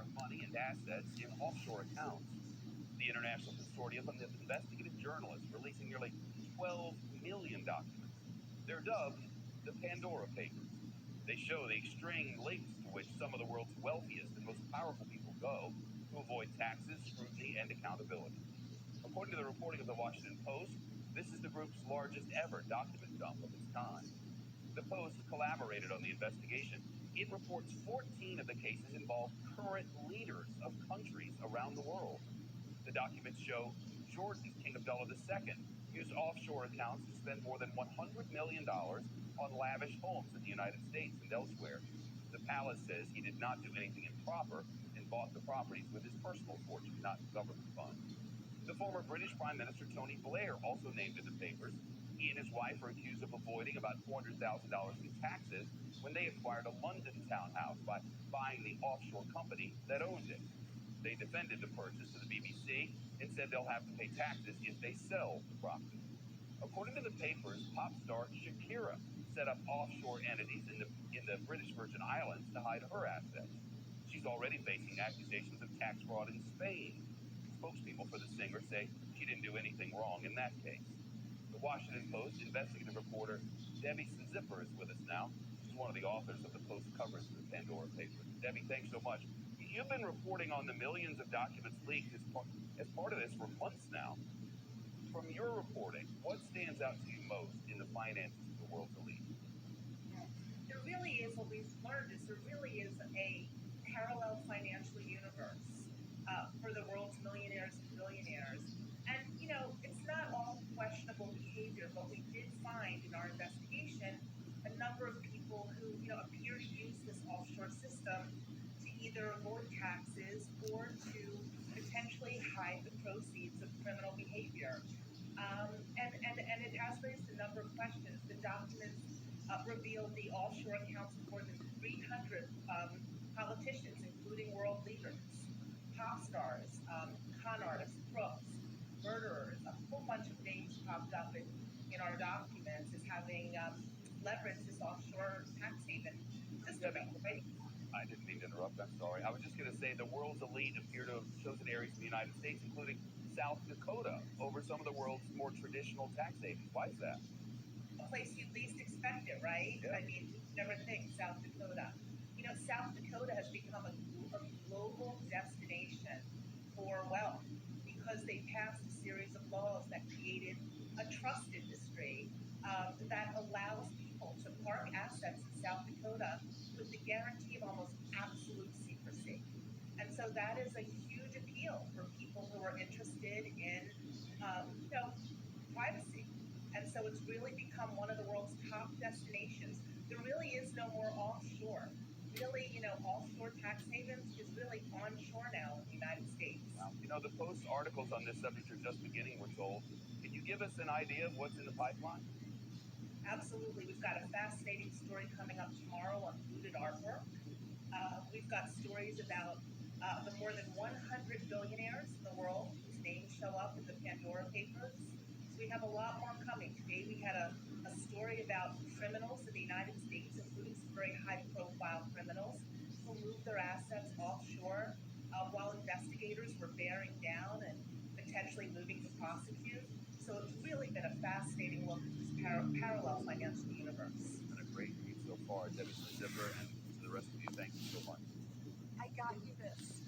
their money and assets in offshore accounts. The International Consortium of Investigative Journalists releasing nearly 12 million documents. They're dubbed the Pandora Papers. They show the extreme lengths to which some of the world's wealthiest and most powerful people go to avoid taxes, scrutiny, and accountability. According to the reporting of the Washington Post, this is the group's largest ever document dump of its kind. The Post collaborated on the investigation. It reports 14 of the cases involve current leaders of countries around the world. The documents show Jordan's King Abdullah II used offshore accounts to spend more than $100 million on lavish homes in the United States and elsewhere. The palace says he did not do anything improper and bought the properties with his personal fortune, not government funds. The former British Prime Minister Tony Blair also named in the papers. He and his wife are accused of avoiding about $400,000 in taxes when they acquired a London townhouse by buying the offshore company that owned it. They defended the purchase to the BBC and said they'll have to pay taxes if they sell the property. According to the papers, pop star Shakira set up offshore entities in the British Virgin Islands to hide her assets. She's already facing accusations of tax fraud in Spain. Spokespeople for the singer say she didn't do anything wrong in that case. The Washington Post investigative reporter Debbie Zipper is with us now. She's one of the authors of the Post coverage of the Pandora Papers. Debbie, thanks so much. You've been reporting on the millions of documents leaked as part of this for months now. From your reporting, what stands out to you most in the finances of the world's elite? There really is, what we've learned is there really is a parallel financial universe for the world's millionaires and billionaires. And, it's not all questionable behavior, but we did find in our investigation a number of people who, appear to use this offshore system to either avoid taxes or to potentially hide the proceeds of criminal behavior. And it has raised a number of questions. The documents revealed the offshore accounts of more than 300 politicians, including world leaders, pop stars, con artists, crooks, murderers. A whole bunch of names popped up in our documents as having leveraged this offshore tax haven system. I didn't mean to interrupt. I'm sorry. I was just going to say the world's elite appear to have chosen areas in the United States, including South Dakota, over some of the world's more traditional tax havens. Why is that? A place you'd least expect it, right? Yeah. I mean, you'd never think South Dakota. South Dakota has become a global destination for wealth because they passed a series of laws that created a trust industry that allows people to park assets in South Dakota with the guarantee of almost absolute secrecy. And so that is a huge appeal for people who are interested in, privacy. And so it's really become one of the world's top destinations. There really is no more offshore. Really, offshore tax havens is really onshore now in the United States. Wow. The Post articles on this subject are just beginning, we're told. Can you give us an idea of what's in the pipeline? Absolutely. We've got a fascinating story coming up tomorrow on looted artwork. We've got stories about the more than 100 billionaires in the world whose names show up in the Pandora Papers. So we have a lot more coming. Today we had a story about criminals in the United States, including some very high-profile criminals who moved their assets offshore while investigators were bearing down and potentially moving to prosecute. So it's really been a fascinating look at this parallel financial universe. It's been a great read so far, Debbie Zipper, and to the rest of you, thank you so much. I got you this.